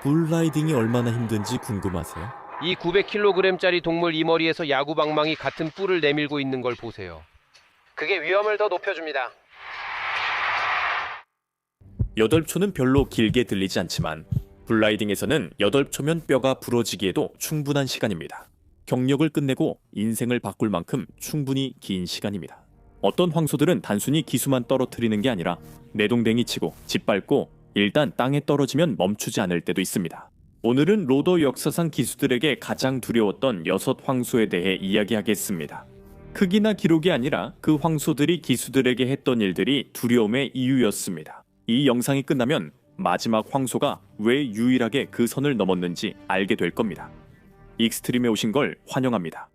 불라이딩이 얼마나 힘든지 궁금하세요? 이 900kg짜리 동물 이머리에서 야구방망이 같은 뿔을 내밀고 있는 걸 보세요. 그게 위험을 더 높여줍니다. 8초는 별로 길게 들리지 않지만 불라이딩에서는 8초면 뼈가 부러지기에도 충분한 시간입니다. 경력을 끝내고 인생을 바꿀 만큼 충분히 긴 시간입니다. 어떤 황소들은 단순히 기수만 떨어뜨리는 게 아니라 내동댕이 치고 짓밟고 일단 땅에 떨어지면 멈추지 않을 때도 있습니다. 오늘은 로더 역사상 기수들에게 가장 두려웠던 6 황소에 대해 이야기하겠습니다. 크기나 기록이 아니라 그 황소들이 기수들에게 했던 일들이 두려움의 이유였습니다. 이 영상이 끝나면 마지막 황소가 왜 유일하게 그 선을 넘었는지 알게 될 겁니다. 익스트림에 오신 걸 환영합니다.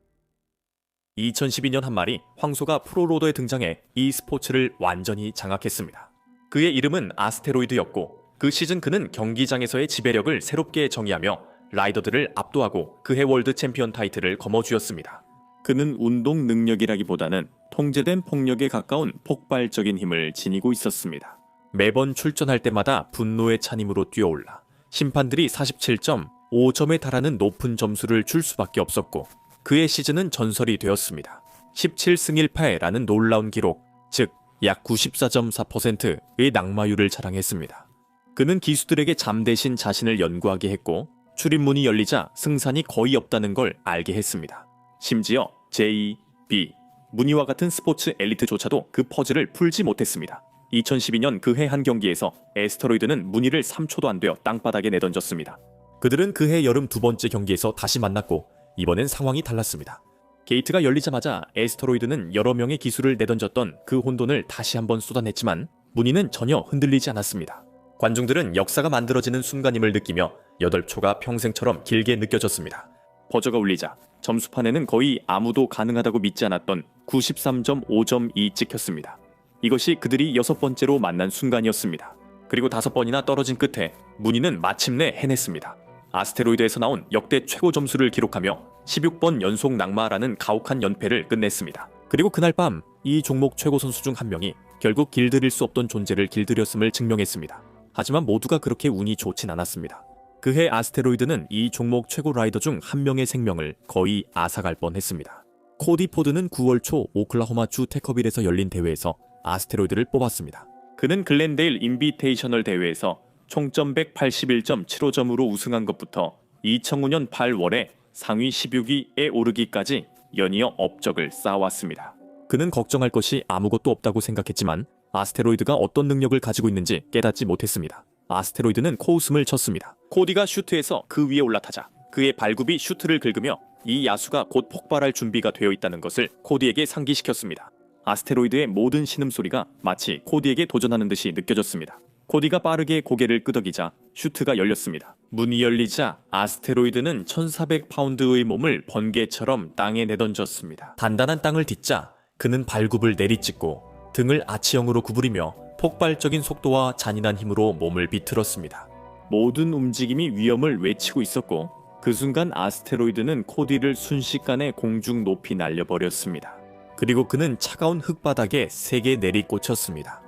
2012년 한 마리 황소가 프로로더에 등장해 이 스포츠를 완전히 장악했습니다. 그의 이름은 아스테로이드였고 그 시즌 그는 경기장에서의 지배력을 새롭게 정의하며 라이더들을 압도하고 그해 월드 챔피언 타이틀을 거머쥐었습니다. 그는 운동 능력이라기보다는 통제된 폭력에 가까운 폭발적인 힘을 지니고 있었습니다. 매번 출전할 때마다 분노의 찬 힘으로 뛰어올라 심판들이 47.5점에 달하는 높은 점수를 줄 수밖에 없었고 그의 시즌은 전설이 되었습니다. 17승 1패라는 놀라운 기록, 즉 약 94.4%의 낙마율을 자랑했습니다. 그는 기수들에게 잠대신 자신을 연구하게 했고 출입문이 열리자 승산이 거의 없다는 걸 알게 했습니다. 심지어 J, B, 무늬와 같은 스포츠 엘리트조차도 그 퍼즐을 풀지 못했습니다. 2012년 그해 한 경기에서 애스테로이드는 무늬를 3초도 안 되어 땅바닥에 내던졌습니다. 그들은 그해 여름 2번째 경기에서 다시 만났고 이번엔 상황이 달랐습니다. 게이트가 열리자마자 애스테로이드는 여러 명의 기술을 내던졌던 그 혼돈을 다시 한번 쏟아냈지만 무늬는 전혀 흔들리지 않았습니다. 관중들은 역사가 만들어지는 순간임을 느끼며 8초가 평생처럼 길게 느껴졌습니다. 버저가 울리자 점수판에는 거의 아무도 가능하다고 믿지 않았던 93.5점이 찍혔습니다. 이것이 그들이 6번째로 만난 순간이었습니다. 그리고 5번이나 떨어진 끝에 무늬는 마침내 해냈습니다. 아스테로이드에서 나온 역대 최고 점수를 기록하며 16번 연속 낙마라는 가혹한 연패를 끝냈습니다. 그리고 그날 밤 이 종목 최고 선수 중 한 명이 결국 길들일 수 없던 존재를 길들였음을 증명했습니다. 하지만 모두가 그렇게 운이 좋진 않았습니다. 그해 아스테로이드는 이 종목 최고 라이더 중 한 명의 생명을 거의 앗아갈 뻔했습니다. 코디 포드는 9월 초 오클라호마주 테커빌에서 열린 대회에서 아스테로이드를 뽑았습니다. 그는 글렌데일 인비테이셔널 대회에서 총점 181.75점으로 우승한 것부터 2005년 8월에 상위 16위에 오르기까지 연이어 업적을 쌓아왔습니다. 그는 걱정할 것이 아무것도 없다고 생각했지만 아스테로이드가 어떤 능력을 가지고 있는지 깨닫지 못했습니다. 아스테로이드는 코웃음을 쳤습니다. 코디가 슈트에서 그 위에 올라타자 그의 발굽이 슈트를 긁으며 이 야수가 곧 폭발할 준비가 되어 있다는 것을 코디에게 상기시켰습니다. 아스테로이드의 모든 신음소리가 마치 코디에게 도전하는 듯이 느껴졌습니다. 코디가 빠르게 고개를 끄덕이자 슈트가 열렸습니다. 문이 열리자 아스테로이드는 1400파운드의 몸을 번개처럼 땅에 내던졌습니다. 단단한 땅을 딛자 그는 발굽을 내리찍고 등을 아치형으로 구부리며 폭발적인 속도와 잔인한 힘으로 몸을 비틀었습니다. 모든 움직임이 위험을 외치고 있었고 그 순간 아스테로이드는 코디를 순식간에 공중 높이 날려버렸습니다. 그리고 그는 차가운 흙바닥에 세게 내리꽂혔습니다.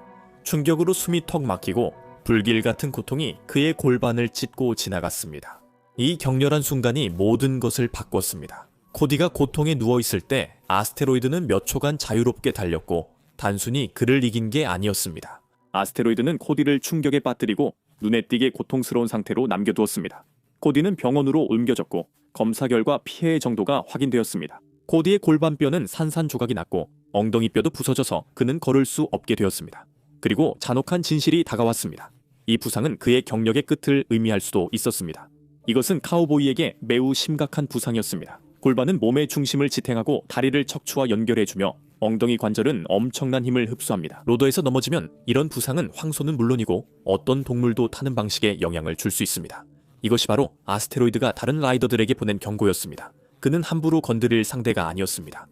충격으로 숨이 턱 막히고 불길 같은 고통이 그의 골반을 찢고 지나갔습니다. 이 격렬한 순간이 모든 것을 바꿨습니다. 코디가 고통에 누워있을 때 아스테로이드는 몇 초간 자유롭게 달렸고 단순히 그를 이긴 게 아니었습니다. 아스테로이드는 코디를 충격에 빠뜨리고 눈에 띄게 고통스러운 상태로 남겨두었습니다. 코디는 병원으로 옮겨졌고 검사 결과 피해의 정도가 확인되었습니다. 코디의 골반뼈는 산산조각이 났고 엉덩이뼈도 부서져서 그는 걸을 수 없게 되었습니다. 그리고 잔혹한 진실이 다가왔습니다. 이 부상은 그의 경력의 끝을 의미할 수도 있었습니다. 이것은 카우보이에게 매우 심각한 부상이었습니다. 골반은 몸의 중심을 지탱하고 다리를 척추와 연결해주며 엉덩이 관절은 엄청난 힘을 흡수합니다. 로더에서 넘어지면 이런 부상은 황소는 물론이고 어떤 동물도 타는 방식에 영향을 줄 수 있습니다. 이것이 바로 아스테로이드가 다른 라이더들에게 보낸 경고였습니다. 그는 함부로 건드릴 상대가 아니었습니다.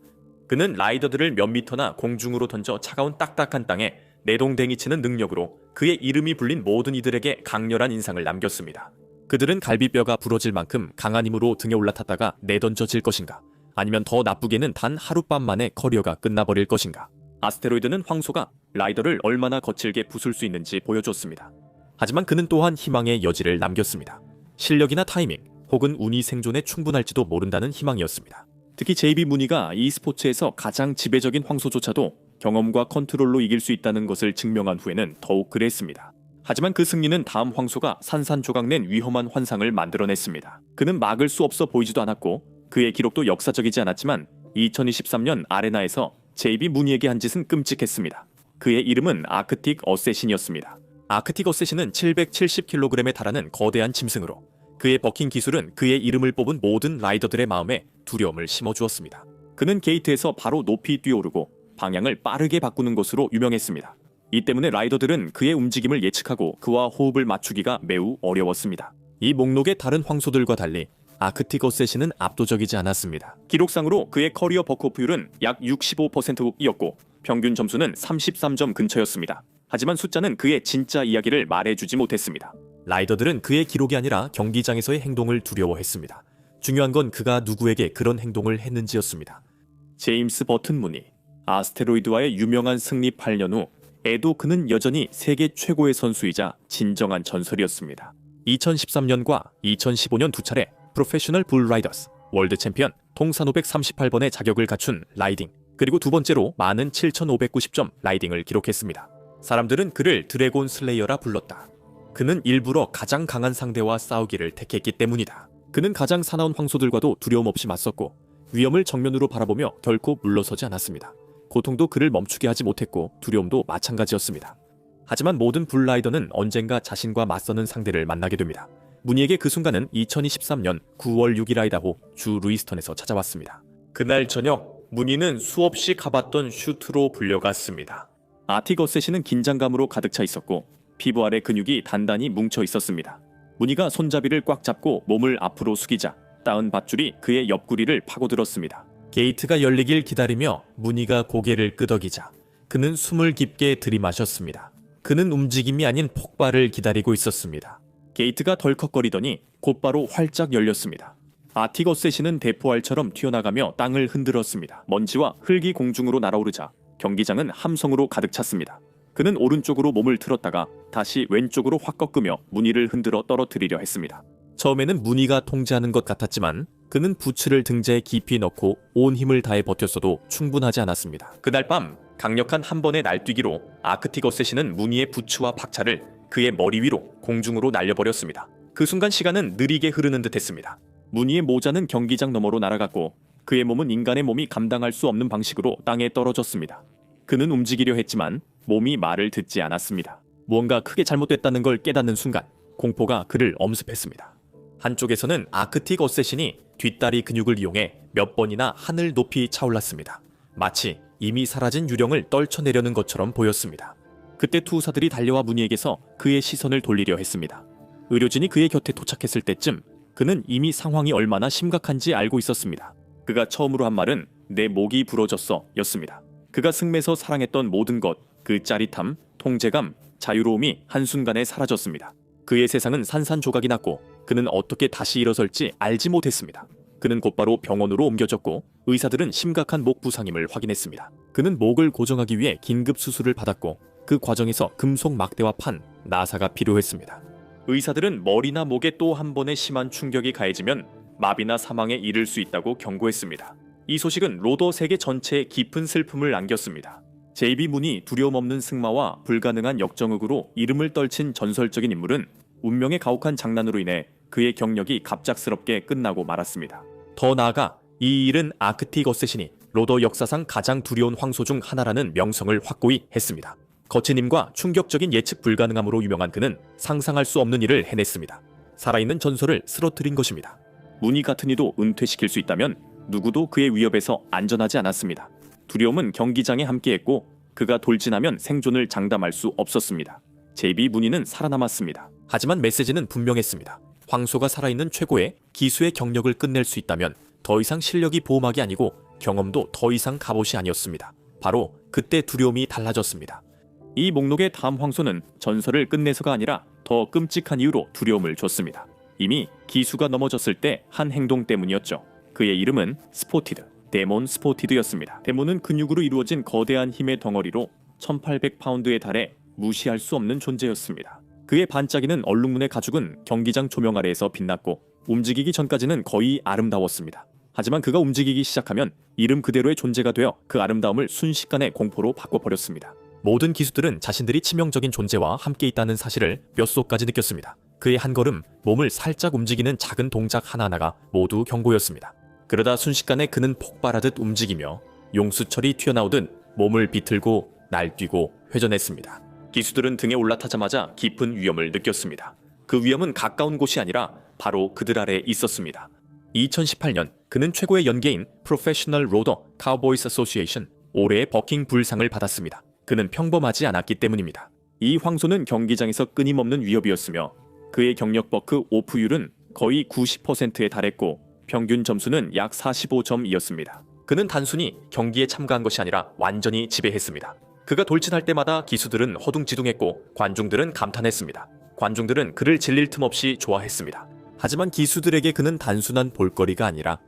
그는 라이더들을 몇 미터나 공중으로 던져 차가운 딱딱한 땅에 내동댕이 치는 능력으로 그의 이름이 불린 모든 이들에게 강렬한 인상을 남겼습니다. 그들은 갈비뼈가 부러질 만큼 강한 힘으로 등에 올라탔다가 내던져질 것인가? 아니면 더 나쁘게는 단 하룻밤 만에 커리어가 끝나버릴 것인가? 아스테로이드는 황소가 라이더를 얼마나 거칠게 부술 수 있는지 보여줬습니다. 하지만 그는 또한 희망의 여지를 남겼습니다. 실력이나 타이밍 혹은 운이 생존에 충분할지도 모른다는 희망이었습니다. 특히 JB 무니가 이 스포츠에서 가장 지배적인 황소조차도 경험과 컨트롤로 이길 수 있다는 것을 증명한 후에는 더욱 그랬습니다. 하지만 그 승리는 다음 황소가 산산조각낸 위험한 환상을 만들어냈습니다. 그는 막을 수 없어 보이지도 않았고 그의 기록도 역사적이지 않았지만 2023년 아레나에서 JB 무니에게 한 짓은 끔찍했습니다. 그의 이름은 아크틱 어쌔신이었습니다. 아크틱 어쌔신은 770kg에 달하는 거대한 짐승으로 그의 버킹 기술은 그의 이름을 뽑은 모든 라이더들의 마음에 두려움을 심어주었습니다. 그는 게이트에서 바로 높이 뛰어오르고 방향을 빠르게 바꾸는 것으로 유명했습니다. 이 때문에 라이더들은 그의 움직임을 예측하고 그와 호흡을 맞추기가 매우 어려웠습니다. 이 목록의 다른 황소들과 달리 아크틱 어쌔신은 압도적이지 않았습니다. 기록상으로 그의 커리어 버크오프율은 약 65%였고 평균 점수는 33점 근처였습니다. 하지만 숫자는 그의 진짜 이야기를 말해주지 못했습니다. 라이더들은 그의 기록이 아니라 경기장에서의 행동을 두려워했습니다. 중요한 건 그가 누구에게 그런 행동을 했는지였습니다. 제임스 버튼 무니, 아스테로이드와의 유명한 승리 8년 후 에도 그는 여전히 세계 최고의 선수이자 진정한 전설이었습니다. 2013년과 2015년 두 차례 프로페셔널 불 라이더스 월드 챔피언 통산 538번의 자격을 갖춘 라이딩, 그리고 두 번째로 많은 7,590점 라이딩을 기록했습니다. 사람들은 그를 드래곤 슬레이어라 불렀다. 그는 일부러 가장 강한 상대와 싸우기를 택했기 때문이다. 그는 가장 사나운 황소들과도 두려움 없이 맞섰고 위험을 정면으로 바라보며 결코 물러서지 않았습니다. 고통도 그를 멈추게 하지 못했고 두려움도 마찬가지였습니다. 하지만 모든 불라이더는 언젠가 자신과 맞서는 상대를 만나게 됩니다. 무니에게 그 순간은 2023년 9월 6일 아이다호 주 루이스턴에서 찾아왔습니다. 그날 저녁 무니는 수없이 가봤던 슈트로 불려갔습니다. 아틱 어쌔신은 긴장감으로 가득 차 있었고 피부 아래 근육이 단단히 뭉쳐 있었습니다. 무니가 손잡이를 꽉 잡고 몸을 앞으로 숙이자 따은 밧줄이 그의 옆구리를 파고들었습니다. 게이트가 열리길 기다리며 무니가 고개를 끄덕이자 그는 숨을 깊게 들이마셨습니다. 그는 움직임이 아닌 폭발을 기다리고 있었습니다. 게이트가 덜컥거리더니 곧바로 활짝 열렸습니다. 아틱 어쌔신은 대포알처럼 튀어나가며 땅을 흔들었습니다. 먼지와 흙이 공중으로 날아오르자 경기장은 함성으로 가득 찼습니다. 그는 오른쪽으로 몸을 틀었다가 다시 왼쪽으로 확 꺾으며 무니를 흔들어 떨어뜨리려 했습니다. 처음에는 무니가 통제하는 것 같았지만 그는 부츠를 등자에 깊이 넣고 온 힘을 다해 버텼어도 충분하지 않았습니다. 그날 밤 강력한 한 번의 날뛰기로 아크틱 어쌔신은 무니의 부츠와 박차를 그의 머리 위로 공중으로 날려버렸습니다. 그 순간 시간은 느리게 흐르는 듯했습니다. 무니의 모자는 경기장 너머로 날아갔고 그의 몸은 인간의 몸이 감당할 수 없는 방식으로 땅에 떨어졌습니다. 그는 움직이려 했지만 몸이 말을 듣지 않았습니다. 무언가 크게 잘못됐다는 걸 깨닫는 순간 공포가 그를 엄습했습니다. 한쪽에서는 아크틱 어쌔신이 뒷다리 근육을 이용해 몇 번이나 하늘 높이 차올랐습니다. 마치 이미 사라진 유령을 떨쳐내려는 것처럼 보였습니다. 그때 투사들이 달려와 무니에게서 그의 시선을 돌리려 했습니다. 의료진이 그의 곁에 도착했을 때쯤 그는 이미 상황이 얼마나 심각한지 알고 있었습니다. 그가 처음으로 한 말은 내 목이 부러졌어 였습니다. 그가 승매서 사랑했던 모든 것, 그 짜릿함, 통제감, 자유로움이 한순간에 사라졌습니다. 그의 세상은 산산조각이 났고 그는 어떻게 다시 일어설지 알지 못했습니다. 그는 곧바로 병원으로 옮겨졌고 의사들은 심각한 목 부상임을 확인했습니다. 그는 목을 고정하기 위해 긴급 수술을 받았고 그 과정에서 금속 막대와 판, 나사가 필요했습니다. 의사들은 머리나 목에 또 한 번의 심한 충격이 가해지면 마비나 사망에 이를 수 있다고 경고했습니다. 이 소식은 로더 세계 전체에 깊은 슬픔을 안겼습니다. JB 문이 두려움 없는 승마와 불가능한 역정흑으로 이름을 떨친 전설적인 인물은 운명의 가혹한 장난으로 인해 그의 경력이 갑작스럽게 끝나고 말았습니다. 더 나아가 이 일은 아크틱 어쌔신이 로더 역사상 가장 두려운 황소 중 하나라는 명성을 확고히 했습니다. 거친 힘과 충격적인 예측 불가능함으로 유명한 그는 상상할 수 없는 일을 해냈습니다. 살아있는 전설을 쓰러뜨린 것입니다. 무니 같은 이도 은퇴시킬 수 있다면 누구도 그의 위협에서 안전하지 않았습니다. 두려움은 경기장에 함께했고 그가 돌진하면 생존을 장담할 수 없었습니다. JB 무니는 살아남았습니다. 하지만 메시지는 분명했습니다. 황소가 살아있는 최고의 기수의 경력을 끝낼 수 있다면 더 이상 실력이 보호막이 아니고 경험도 더 이상 갑옷이 아니었습니다. 바로 그때 두려움이 달라졌습니다. 이 목록의 다음 황소는 전설을 끝내서가 아니라 더 끔찍한 이유로 두려움을 줬습니다. 이미 기수가 넘어졌을 때 한 행동 때문이었죠. 그의 이름은 스포티드, 데몬 스포티드였습니다. 데몬은 근육으로 이루어진 거대한 힘의 덩어리로 1800파운드에 달해 무시할 수 없는 존재였습니다. 그의 반짝이는 얼룩무늬 가죽은 경기장 조명 아래에서 빛났고 움직이기 전까지는 거의 아름다웠습니다. 하지만 그가 움직이기 시작하면 이름 그대로의 존재가 되어 그 아름다움을 순식간에 공포로 바꿔버렸습니다. 모든 기수들은 자신들이 치명적인 존재와 함께 있다는 사실을 뼛속까지 느꼈습니다. 그의 한 걸음, 몸을 살짝 움직이는 작은 동작 하나하나가 모두 경고였습니다. 그러다 순식간에 그는 폭발하듯 움직이며 용수철이 튀어나오듯 몸을 비틀고 날뛰고 회전했습니다. 기수들은 등에 올라타자마자 깊은 위험을 느꼈습니다. 그 위험은 가까운 곳이 아니라 바로 그들 아래 있었습니다. 2018년 그는 최고의 연계인 프로페셔널 로더 카우보이스 어소시에이션 올해의 버킹 불상을 받았습니다. 그는 평범하지 않았기 때문입니다. 이 황소는 경기장에서 끊임없는 위협이었으며 그의 경력 버크 오프율은 거의 90%에 달했고 평균 점수는 약 45점이었습니다. 그는 단순히 경기에 참가한 것이 아니라 완전히 지배했습니다. 그가 돌진할 때마다 기수들은 허둥지둥했고 관중들은 감탄했습니다. 관중들은 그를 질릴 틈 없이 좋아했습니다. 하지만 기수들에게 그는 단순한 볼거리가 아니라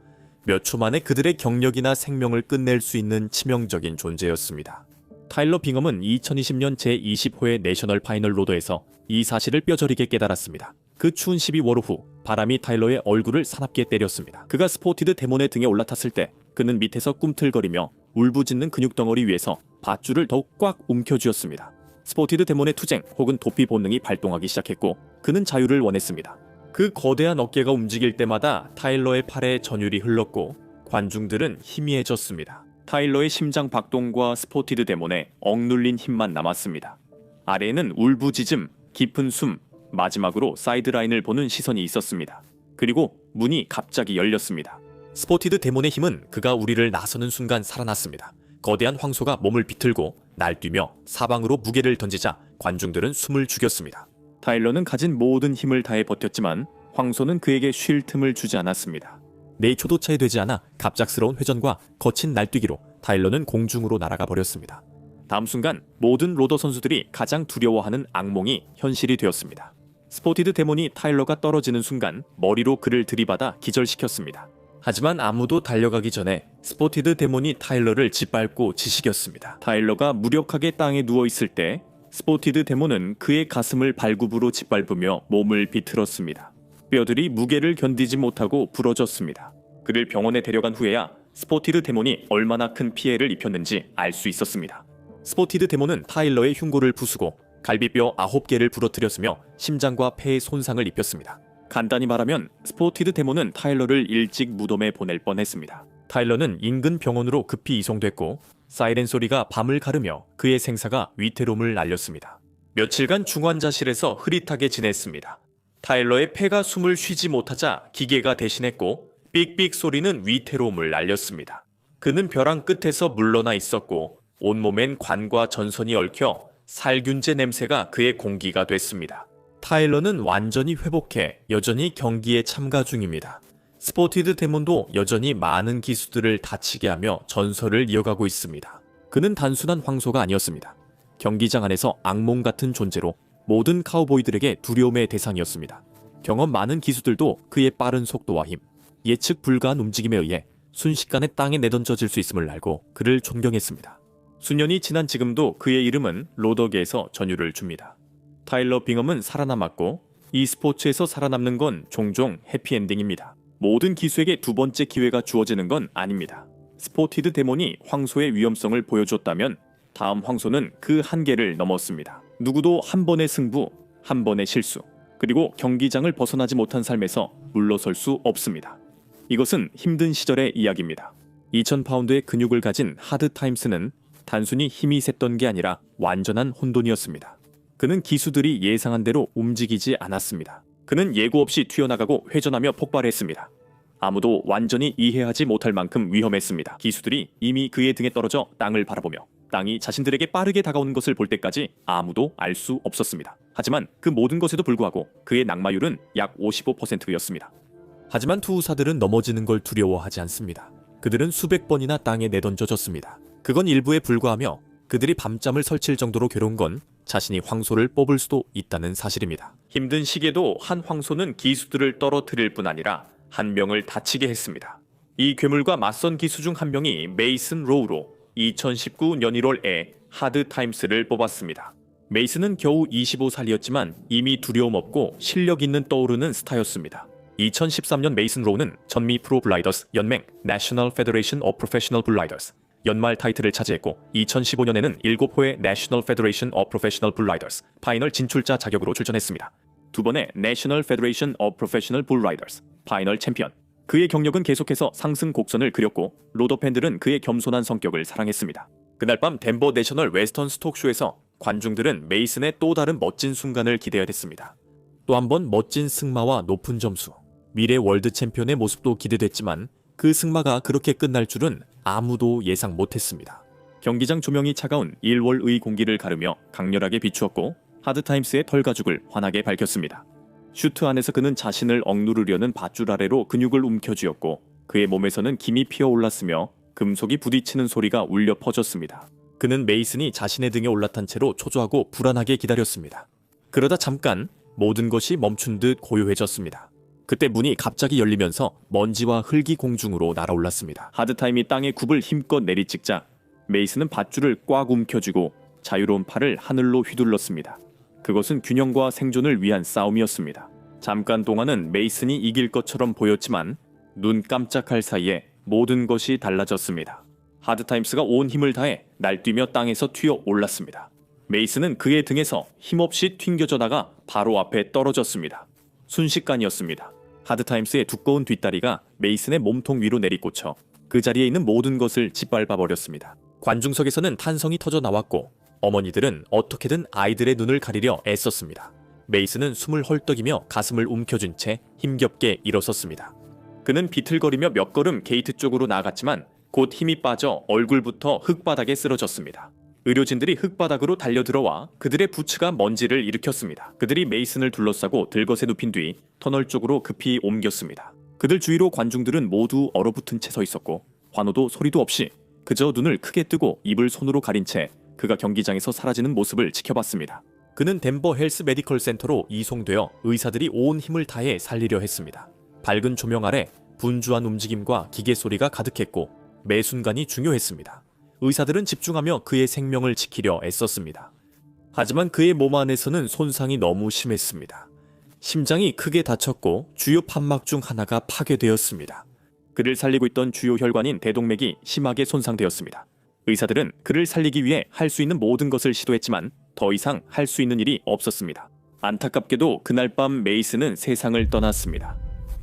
몇 초 만에 그들의 경력이나 생명을 끝낼 수 있는 치명적인 존재였습니다. 타일러 빙엄은 2020년 제20회 내셔널 파이널 로더에서 이 사실을 뼈저리게 깨달았습니다. 그 추운 12월 후 바람이 타일러의 얼굴을 사납게 때렸습니다. 그가 스포티드 데몬의 등에 올라탔을 때 그는 밑에서 꿈틀거리며 울부짖는 근육덩어리 위에서 밧줄을 더욱 꽉 움켜쥐었습니다. 스포티드 데몬의 투쟁 혹은 도피 본능이 발동하기 시작했고 그는 자유를 원했습니다. 그 거대한 어깨가 움직일 때마다 타일러의 팔에 전율이 흘렀고 관중들은 희미해졌습니다. 타일러의 심장 박동과 스포티드 데몬의 억눌린 힘만 남았습니다. 아래에는 울부짖음, 깊은 숨, 마지막으로 사이드라인을 보는 시선이 있었습니다. 그리고 문이 갑자기 열렸습니다. 스포티드 데몬의 힘은 그가 우리를 나서는 순간 살아났습니다. 거대한 황소가 몸을 비틀고 날뛰며 사방으로 무게를 던지자 관중들은 숨을 죽였습니다. 타일러는 가진 모든 힘을 다해 버텼지만 황소는 그에게 쉴 틈을 주지 않았습니다. 4초도 채 되지 않아 갑작스러운 회전과 거친 날뛰기로 타일러는 공중으로 날아가 버렸습니다. 다음 순간 모든 로더 선수들이 가장 두려워하는 악몽이 현실이 되었습니다. 스포티드 데몬이 타일러가 떨어지는 순간 머리로 그를 들이받아 기절시켰습니다. 하지만 아무도 달려가기 전에 스포티드 데몬이 타일러를 짓밟고 지식였습니다. 타일러가 무력하게 땅에 누워있을 때 스포티드 데몬은 그의 가슴을 발굽으로 짓밟으며 몸을 비틀었습니다. 뼈들이 무게를 견디지 못하고 부러졌습니다. 그를 병원에 데려간 후에야 스포티드 데몬이 얼마나 큰 피해를 입혔는지 알 수 있었습니다. 스포티드 데몬은 타일러의 흉골을 부수고 갈비뼈 9개를 부러뜨렸으며 심장과 폐에 손상을 입혔습니다. 간단히 말하면 스포티드 데몬은 타일러를 일찍 무덤에 보낼 뻔했습니다. 타일러는 인근 병원으로 급히 이송됐고 사이렌 소리가 밤을 가르며 그의 생사가 위태로움을 알렸습니다. 며칠간 중환자실에서 흐릿하게 지냈습니다. 타일러의 폐가 숨을 쉬지 못하자 기계가 대신했고 삑삑 소리는 위태로움을 알렸습니다. 그는 벼랑 끝에서 물러나 있었고 온몸엔 관과 전선이 얽혀 살균제 냄새가 그의 공기가 됐습니다. 타일러는 완전히 회복해 여전히 경기에 참가 중입니다. 스포티드 데몬도 여전히 많은 기수들을 다치게 하며 전설을 이어가고 있습니다. 그는 단순한 황소가 아니었습니다. 경기장 안에서 악몽 같은 존재로 모든 카우보이들에게 두려움의 대상이었습니다. 경험 많은 기수들도 그의 빠른 속도와 힘, 예측 불가한 움직임에 의해 순식간에 땅에 내던져질 수 있음을 알고 그를 존경했습니다. 수년이 지난 지금도 그의 이름은 로더계에서 전율을 줍니다. 타일러 빙엄은 살아남았고 이 스포츠에서 살아남는 건 종종 해피엔딩입니다. 모든 기수에게 두 번째 기회가 주어지는 건 아닙니다. 스포티드 데몬이 황소의 위험성을 보여줬다면 다음 황소는 그 한계를 넘었습니다. 누구도 한 번의 승부, 한 번의 실수, 그리고 경기장을 벗어나지 못한 삶에서 물러설 수 없습니다. 이것은 힘든 시절의 이야기입니다. 2000파운드의 근육을 가진 하드 타임스는 단순히 힘이 셌던 게 아니라 완전한 혼돈이었습니다. 그는 기수들이 예상한 대로 움직이지 않았습니다. 그는 예고 없이 튀어나가고 회전하며 폭발했습니다. 아무도 완전히 이해하지 못할 만큼 위험했습니다. 기수들이 이미 그의 등에 떨어져 땅을 바라보며 땅이 자신들에게 빠르게 다가오는 것을 볼 때까지 아무도 알 수 없었습니다. 하지만 그 모든 것에도 불구하고 그의 낙마율은 약 55%였습니다. 하지만 투우사들은 넘어지는 걸 두려워하지 않습니다. 그들은 수백 번이나 땅에 내던져졌습니다. 그건 일부에 불과하며 그들이 밤잠을 설칠 정도로 괴로운 건 자신이 황소를 뽑을 수도 있다는 사실입니다. 힘든 시기에도 한 황소는 기수들을 떨어뜨릴 뿐 아니라 한 명을 다치게 했습니다. 이 괴물과 맞선 기수 중 한 명이 메이슨 로우로 2019년 1월에 하드 타임스를 뽑았습니다. 메이슨은 겨우 25살이었지만 이미 두려움 없고 실력 있는 떠오르는 스타였습니다. 2013년 메이슨 로우는 전미 프로 블라이더스 연맹 National Federation of Professional Blinders 연말 타이틀을 차지했고 2015년에는 7호의 National Federation of Professional Blinders 파이널 진출자 자격으로 출전했습니다. 두 번의 National Federation of Professional Blinders 파이널 챔피언. 그의 경력은 계속해서 상승 곡선을 그렸고 로더 팬들은 그의 겸손한 성격을 사랑했습니다. 그날 밤 덴버 내셔널 웨스턴 스톡쇼에서 관중들은 메이슨의 또 다른 멋진 순간을 기대했습니다. 또 한 번 멋진 승마와 높은 점수, 미래 월드 챔피언의 모습도 기대됐지만 그 승마가 그렇게 끝날 줄은 아무도 예상 못했습니다. 경기장 조명이 차가운 1월의 공기를 가르며 강렬하게 비추었고 하드타임스의 털가죽을 환하게 밝혔습니다. 슈트 안에서 그는 자신을 억누르려는 밧줄 아래로 근육을 움켜쥐었고 그의 몸에서는 김이 피어올랐으며 금속이 부딪히는 소리가 울려 퍼졌습니다. 그는 메이슨이 자신의 등에 올라탄 채로 초조하고 불안하게 기다렸습니다. 그러다 잠깐 모든 것이 멈춘 듯 고요해졌습니다. 그때 문이 갑자기 열리면서 먼지와 흙이 공중으로 날아올랐습니다. 하드타임이 땅에 굽을 힘껏 내리찍자 메이슨은 밧줄을 꽉 움켜쥐고 자유로운 팔을 하늘로 휘둘렀습니다. 그것은 균형과 생존을 위한 싸움이었습니다. 잠깐 동안은 메이슨이 이길 것처럼 보였지만 눈 깜짝할 사이에 모든 것이 달라졌습니다. 하드타임스가 온 힘을 다해 날뛰며 땅에서 튀어 올랐습니다. 메이슨은 그의 등에서 힘없이 튕겨져 나가 바로 앞에 떨어졌습니다. 순식간이었습니다. 하드타임스의 두꺼운 뒷다리가 메이슨의 몸통 위로 내리꽂혀 그 자리에 있는 모든 것을 짓밟아버렸습니다. 관중석에서는 탄성이 터져 나왔고 어머니들은 어떻게든 아이들의 눈을 가리려 애썼습니다. 메이슨은 숨을 헐떡이며 가슴을 움켜쥔 채 힘겹게 일어섰습니다. 그는 비틀거리며 몇 걸음 게이트 쪽으로 나아갔지만 곧 힘이 빠져 얼굴부터 흙바닥에 쓰러졌습니다. 의료진들이 흙바닥으로 달려들어와 그들의 부츠가 먼지를 일으켰습니다. 그들이 메이슨을 둘러싸고 들것에 눕힌 뒤 터널 쪽으로 급히 옮겼습니다. 그들 주위로 관중들은 모두 얼어붙은 채 서 있었고 환호도 소리도 없이 그저 눈을 크게 뜨고 입을 손으로 가린 채 그가 경기장에서 사라지는 모습을 지켜봤습니다. 그는 덴버 헬스 메디컬 센터로 이송되어 의사들이 온 힘을 다해 살리려 했습니다. 밝은 조명 아래 분주한 움직임과 기계 소리가 가득했고 매 순간이 중요했습니다. 의사들은 집중하며 그의 생명을 지키려 애썼습니다. 하지만 그의 몸 안에서는 손상이 너무 심했습니다. 심장이 크게 다쳤고 주요 판막 중 하나가 파괴되었습니다. 그를 살리고 있던 주요 혈관인 대동맥이 심하게 손상되었습니다. 의사들은 그를 살리기 위해 할 수 있는 모든 것을 시도했지만 더 이상 할 수 있는 일이 없었습니다. 안타깝게도 그날 밤 메이슨은 세상을 떠났습니다.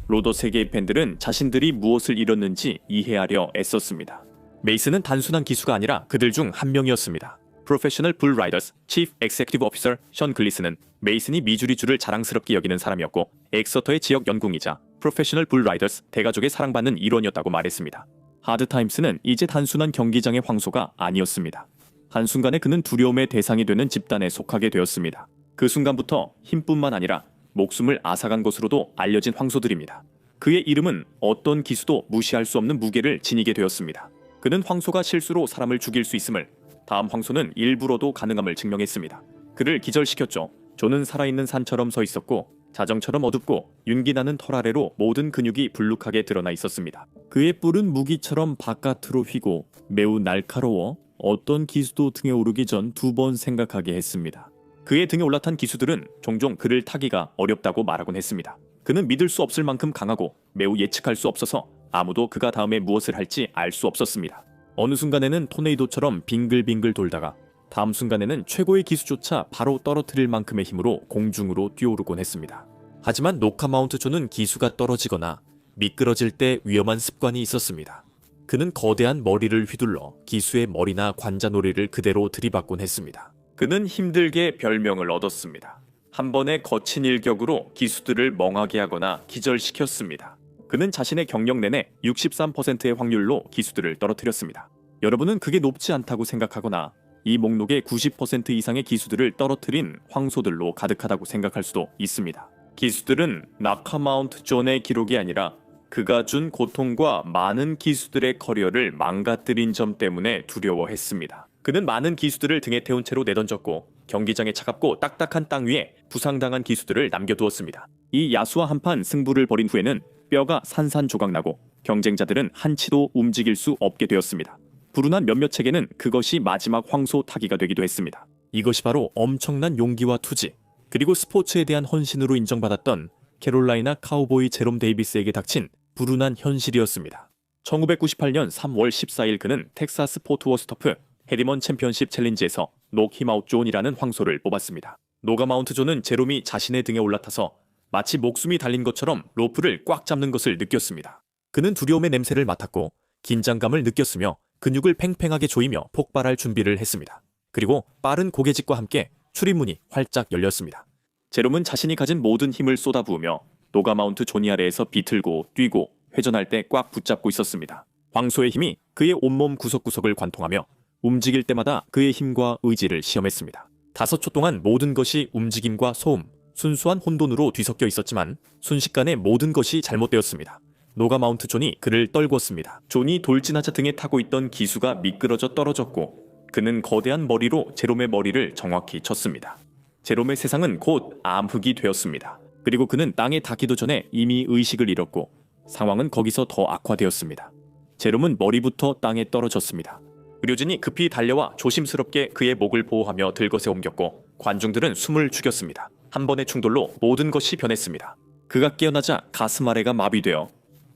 로더 세계의 팬들은 자신들이 무엇을 잃었는지 이해하려 애썼습니다. 메이슨은 단순한 기수가 아니라 그들 중 한 명이었습니다. 프로페셔널 불 라이더스 치프 엑세큐티브 오피서 션 글리스는 메이슨이 미주리 주를 자랑스럽게 여기는 사람이었고 엑서터의 지역 연궁이자 프로페셔널 불 라이더스 대가족의 사랑받는 일원이었다고 말했습니다. 하드타임스는 이제 단순한 경기장의 황소가 아니었습니다. 한순간에 그는 두려움의 대상이 되는 집단에 속하게 되었습니다. 그 순간부터 힘뿐만 아니라 목숨을 앗아간 것으로도 알려진 황소들입니다. 그의 이름은 어떤 기수도 무시할 수 없는 무게를 지니게 되었습니다. 그는 황소가 실수로 사람을 죽일 수 있음을, 다음 황소는 일부러도 가능함을 증명했습니다. 그를 기절시켰죠. 조는 살아있는 산처럼 서 있었고 자정처럼 어둡고 윤기나는 털 아래로 모든 근육이 불룩하게 드러나 있었습니다. 그의 뿔은 무기처럼 바깥으로 휘고 매우 날카로워 어떤 기수도 등에 오르기 전 2번 생각하게 했습니다. 그의 등에 올라탄 기수들은 종종 그를 타기가 어렵다고 말하곤 했습니다. 그는 믿을 수 없을 만큼 강하고 매우 예측할 수 없어서 아무도 그가 다음에 무엇을 할지 알 수 없었습니다. 어느 순간에는 토네이도처럼 빙글빙글 돌다가 다음 순간에는 최고의 기수조차 바로 떨어뜨릴 만큼의 힘으로 공중으로 뛰어오르곤 했습니다. 하지만 노카마운트 조는 기수가 떨어지거나 미끄러질 때 위험한 습관이 있었습니다. 그는 거대한 머리를 휘둘러 기수의 머리나 관자놀이를 그대로 들이받곤 했습니다. 그는 힘들게 별명을 얻었습니다. 한 번의 거친 일격으로 기수들을 멍하게 하거나 기절시켰습니다. 그는 자신의 경력 내내 63%의 확률로 기수들을 떨어뜨렸습니다. 여러분은 그게 높지 않다고 생각하거나 이 목록의 90% 이상의 기수들을 떨어뜨린 황소들로 가득하다고 생각할 수도 있습니다. 기수들은 나카마운트 존의 기록이 아니라 그가 준 고통과 많은 기수들의 커리어를 망가뜨린 점 때문에 두려워했습니다. 그는 많은 기수들을 등에 태운 채로 내던졌고 경기장의 차갑고 딱딱한 땅 위에 부상당한 기수들을 남겨두었습니다. 이 야수와 한판 승부를 벌인 후에는 뼈가 산산조각나고 경쟁자들은 한치도 움직일 수 없게 되었습니다. 불운한 몇몇 책에는 그것이 마지막 황소 타기가 되기도 했습니다. 이것이 바로 엄청난 용기와 투지, 그리고 스포츠에 대한 헌신으로 인정받았던 캐롤라이나 카우보이 제롬 데이비스에게 닥친 불운한 현실이었습니다. 1998년 3월 14일 그는 텍사스 포트워스터프 해리먼 챔피언십 챌린지에서 녹히마웃 존이라는 황소를 뽑았습니다. 노가마운트 존은 제롬이 자신의 등에 올라타서 마치 목숨이 달린 것처럼 로프를 꽉 잡는 것을 느꼈습니다. 그는 두려움의 냄새를 맡았고 긴장감을 느꼈으며 근육을 팽팽하게 조이며 폭발할 준비를 했습니다. 그리고 빠른 고개짓과 함께 출입문이 활짝 열렸습니다. 제롬은 자신이 가진 모든 힘을 쏟아부으며 노가마운트 존이 아래에서 비틀고 뛰고 회전할 때 꽉 붙잡고 있었습니다. 황소의 힘이 그의 온몸 구석구석을 관통하며 움직일 때마다 그의 힘과 의지를 시험했습니다. 5초 동안 모든 것이 움직임과 소음, 순수한 혼돈으로 뒤섞여 있었지만 순식간에 모든 것이 잘못되었습니다. 노가마운트 존이 그를 떨궜습니다. 존이 돌진하자 등에 타고 있던 기수가 미끄러져 떨어졌고 그는 거대한 머리로 제롬의 머리를 정확히 쳤습니다. 제롬의 세상은 곧 암흑이 되었습니다. 그리고 그는 땅에 닿기도 전에 이미 의식을 잃었고 상황은 거기서 더 악화되었습니다. 제롬은 머리부터 땅에 떨어졌습니다. 의료진이 급히 달려와 조심스럽게 그의 목을 보호하며 들것에 옮겼고 관중들은 숨을 죽였습니다. 한 번의 충돌로 모든 것이 변했습니다. 그가 깨어나자 가슴 아래가 마비되어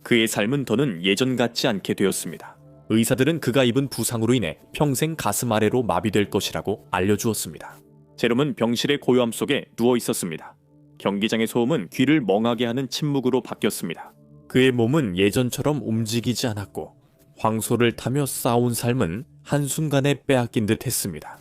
그의 삶은 더는 예전 같지 않게 되었습니다. 의사들은 그가 입은 부상으로 인해 평생 가슴 아래로 마비될 것이라고 알려주었습니다. 제롬은 병실의 고요함 속에 누워 있었습니다. 경기장의 소음은 귀를 멍하게 하는 침묵으로 바뀌었습니다. 그의 몸은 예전처럼 움직이지 않았고 황소를 타며 싸운 삶은 한순간에 빼앗긴 듯 했습니다.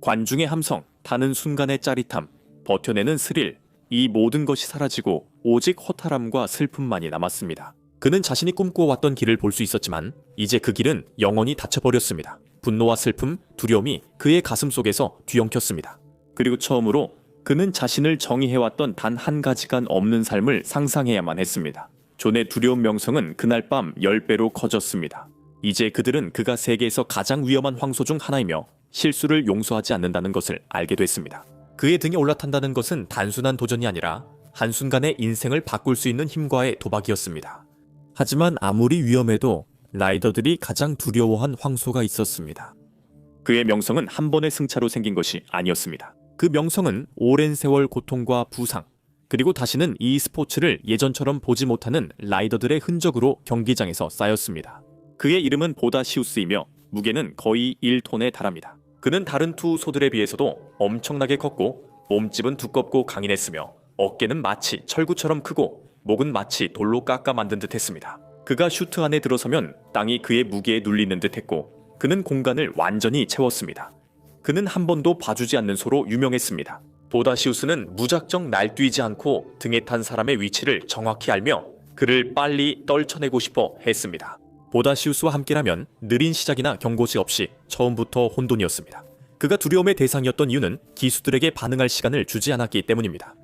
관중의 함성, 타는 순간의 짜릿함, 버텨내는 스릴, 이 모든 것이 사라지고 오직 허탈함과 슬픔만이 남았습니다. 그는 자신이 꿈꿔왔던 길을 볼 수 있었지만 이제 그 길은 영원히 닫혀버렸습니다. 분노와 슬픔, 두려움이 그의 가슴 속에서 뒤엉켰습니다. 그리고 처음으로 그는 자신을 정의해왔던 단 한 가지가 없는 삶을 상상해야만 했습니다. 존의 두려운 명성은 그날 밤 10배로 커졌습니다. 이제 그들은 그가 세계에서 가장 위험한 황소 중 하나이며 실수를 용서하지 않는다는 것을 알게 됐습니다. 그의 등에 올라탄다는 것은 단순한 도전이 아니라 한순간에 인생을 바꿀 수 있는 힘과의 도박이었습니다. 하지만 아무리 위험해도 라이더들이 가장 두려워한 황소가 있었습니다. 그의 명성은 한 번의 승차로 생긴 것이 아니었습니다. 그 명성은 오랜 세월 고통과 부상, 그리고 다시는 이 스포츠를 예전처럼 보지 못하는 라이더들의 흔적으로 경기장에서 쌓였습니다. 그의 이름은 보다시우스이며 무게는 거의 1톤에 달합니다. 그는 다른 투 소들에 비해서도 엄청나게 컸고 몸집은 두껍고 강인했으며 어깨는 마치 철구처럼 크고 목은 마치 돌로 깎아 만든 듯 했습니다. 그가 슈트 안에 들어서면 땅이 그의 무게에 눌리는 듯 했고 그는 공간을 완전히 채웠습니다. 그는 한 번도 봐주지 않는 소로 유명했습니다. 보다시우스는 무작정 날뛰지 않고 등에 탄 사람의 위치를 정확히 알며 그를 빨리 떨쳐내고 싶어 했습니다. 보다시우스와 함께라면 느린 시작이나 경고지 없이 처음부터 혼돈이었습니다. 그가 두려움의 대상이었던 이유는 기수들에게 반응할 시간을 주지 않았기 때문입니다.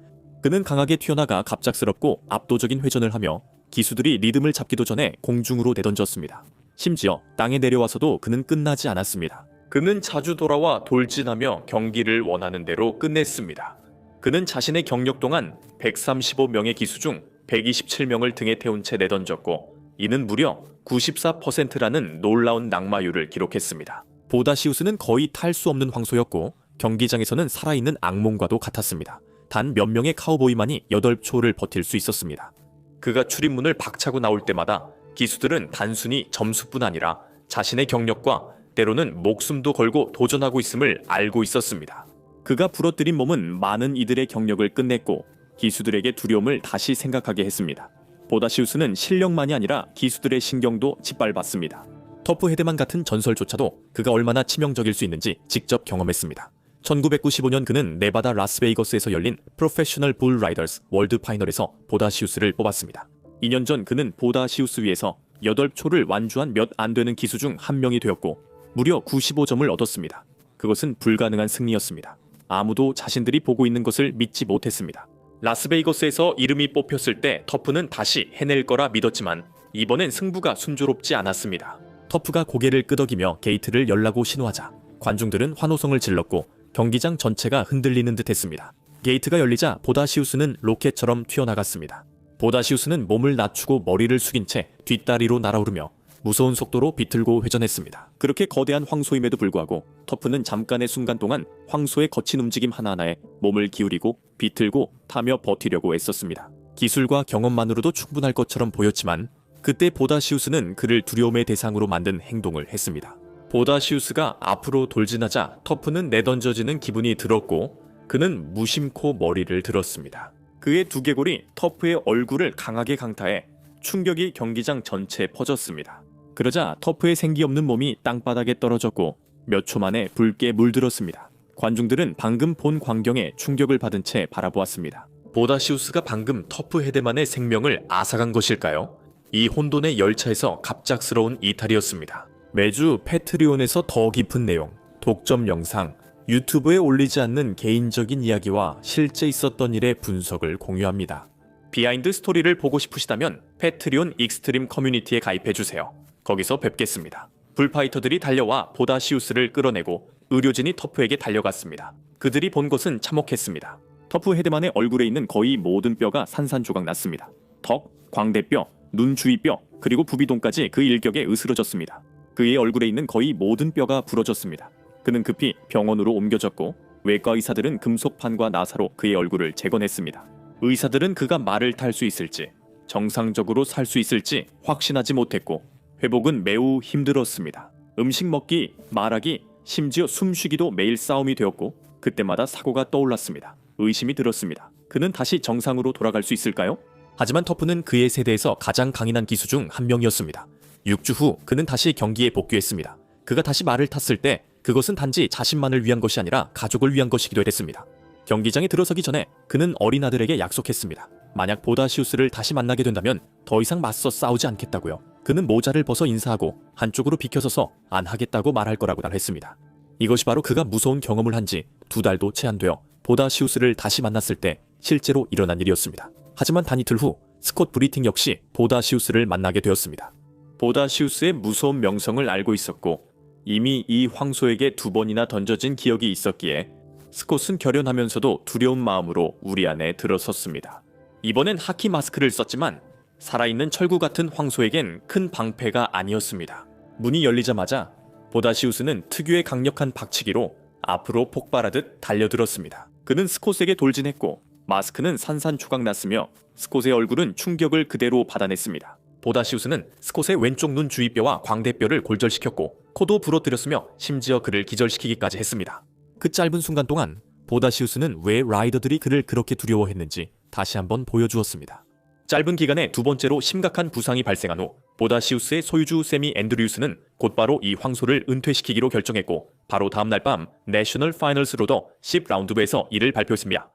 그는 강하게 튀어나가 갑작스럽고 압도적인 회전을 하며 기수들이 리듬을 잡기도 전에 공중으로 내던졌습니다. 심지어 땅에 내려와서도 그는 끝나지 않았습니다. 그는 자주 돌아와 돌진하며 경기를 원하는 대로 끝냈습니다. 그는 자신의 경력 동안 135명의 기수 중 127명을 등에 태운 채 내던졌고 이는 무려 94%라는 놀라운 낙마율을 기록했습니다. 보다시우스는 거의 탈 수 없는 황소였고 경기장에서는 살아있는 악몽과도 같았습니다. 단 몇 명의 카우보이만이 8초를 버틸 수 있었습니다. 그가 출입문을 박차고 나올 때마다 기수들은 단순히 점수뿐 아니라 자신의 경력과 때로는 목숨도 걸고 도전하고 있음을 알고 있었습니다. 그가 부러뜨린 몸은 많은 이들의 경력을 끝냈고 기수들에게 두려움을 다시 생각하게 했습니다. 보다시우스는 실력만이 아니라 기수들의 신경도 짓밟았습니다. 터프 헤드만 같은 전설조차도 그가 얼마나 치명적일 수 있는지 직접 경험했습니다. 1995년 그는 네바다 라스베이거스에서 열린 프로페셔널 불 라이더스 월드 파이널에서 보다시우스를 뽑았습니다. 2년 전 그는 보다시우스 위에서 8초를 완주한 몇 안 되는 기수 중 한 명이 되었고 무려 95점을 얻었습니다. 그것은 불가능한 승리였습니다. 아무도 자신들이 보고 있는 것을 믿지 못했습니다. 라스베이거스에서 이름이 뽑혔을 때 터프는 다시 해낼 거라 믿었지만 이번엔 승부가 순조롭지 않았습니다. 터프가 고개를 끄덕이며 게이트를 열라고 신호하자 관중들은 환호성을 질렀고 경기장 전체가 흔들리는 듯 했습니다. 게이트가 열리자 보다시우스는 로켓처럼 튀어나갔습니다. 보다시우스는 몸을 낮추고 머리를 숙인 채 뒷다리로 날아오르며 무서운 속도로 비틀고 회전했습니다. 그렇게 거대한 황소임에도 불구하고 터프는 잠깐의 순간 동안 황소의 거친 움직임 하나하나에 몸을 기울이고 비틀고 타며 버티려고 애썼습니다. 기술과 경험만으로도 충분할 것처럼 보였지만 그때 보다시우스는 그를 두려움의 대상으로 만든 행동을 했습니다. 보다시우스가 앞으로 돌진하자 터프는 내던져지는 기분이 들었고 그는 무심코 머리를 들었습니다. 그의 두개골이 터프의 얼굴을 강하게 강타해 충격이 경기장 전체에 퍼졌습니다. 그러자 터프의 생기 없는 몸이 땅바닥에 떨어졌고 몇 초 만에 붉게 물들었습니다. 관중들은 방금 본 광경에 충격을 받은 채 바라보았습니다. 보다시우스가 방금 터프 헤데만의 생명을 앗아간 것일까요? 이 혼돈의 열차에서 갑작스러운 이탈이었습니다. 매주 패트리온에서 더 깊은 내용, 독점 영상, 유튜브에 올리지 않는 개인적인 이야기와 실제 있었던 일의 분석을 공유합니다. 비하인드 스토리를 보고 싶으시다면 패트리온 익스트림 커뮤니티에 가입해주세요. 거기서 뵙겠습니다. 불파이터들이 달려와 보다시우스를 끌어내고 의료진이 터프에게 달려갔습니다. 그들이 본 것은 참혹했습니다. 터프 헤드만의 얼굴에 있는 거의 모든 뼈가 산산조각 났습니다. 턱, 광대뼈, 눈 주위뼈, 그리고 부비동까지 그 일격에 으스러졌습니다. 그의 얼굴에 있는 거의 모든 뼈가 부러졌습니다. 그는 급히 병원으로 옮겨졌고 외과 의사들은 금속판과 나사로 그의 얼굴을 재건했습니다. 의사들은 그가 말을 탈 수 있을지, 정상적으로 살 수 있을지 확신하지 못했고 회복은 매우 힘들었습니다. 음식 먹기, 말하기, 심지어 숨쉬기도 매일 싸움이 되었고 그때마다 사고가 떠올랐습니다. 의심이 들었습니다. 그는 다시 정상으로 돌아갈 수 있을까요? 하지만 터프는 그의 세대에서 가장 강인한 기수 중 한 명이었습니다. 6주 후 그는 다시 경기에 복귀했습니다. 그가 다시 말을 탔을 때 그것은 단지 자신만을 위한 것이 아니라 가족을 위한 것이기도 했습니다. 경기장에 들어서기 전에 그는 어린 아들에게 약속했습니다. 만약 보다시우스를 다시 만나게 된다면 더 이상 맞서 싸우지 않겠다고요. 그는 모자를 벗어 인사하고 한쪽으로 비켜서서 안 하겠다고 말할 거라고 했습니다. 이것이 바로 그가 무서운 경험을 한 지 2달도 채 안 되어 보다시우스를 다시 만났을 때 실제로 일어난 일이었습니다. 하지만 단 이틀 후 스콧 브리팅 역시 보다시우스를 만나게 되었습니다. 보다시우스의 무서운 명성을 알고 있었고 이미 이 황소에게 2번이나 던져진 기억이 있었기에 스콧은 결연하면서도 두려운 마음으로 우리 안에 들어섰습니다. 이번엔 하키 마스크를 썼지만 살아있는 철구 같은 황소에겐 큰 방패가 아니었습니다. 문이 열리자마자 보다시우스는 특유의 강력한 박치기로 앞으로 폭발하듯 달려들었습니다. 그는 스콧에게 돌진했고 마스크는 산산조각 났으며 스콧의 얼굴은 충격을 그대로 받아냈습니다. 보다시우스는 스콧의 왼쪽 눈 주위뼈와 광대뼈를 골절시켰고 코도 부러뜨렸으며 심지어 그를 기절시키기까지 했습니다. 그 짧은 순간 동안 보다시우스는 왜 라이더들이 그를 그렇게 두려워했는지 다시 한번 보여주었습니다. 짧은 기간에 2번째로 심각한 부상이 발생한 후 보다시우스의 소유주 세미 앤드류스는 곧바로 이 황소를 은퇴시키기로 결정했고 바로 다음날 밤 내셔널 파이널스로더 10라운드부에서 이를 발표했습니다.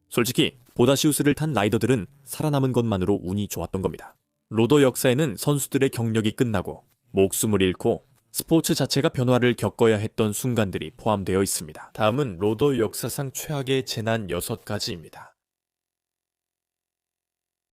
솔직히 보다시우스를 탄 라이더들은 살아남은 것만으로 운이 좋았던 겁니다. 로더 역사에는 선수들의 경력이 끝나고 목숨을 잃고 스포츠 자체가 변화를 겪어야 했던 순간들이 포함되어 있습니다. 다음은 로더 역사상 최악의 재난 6가지입니다.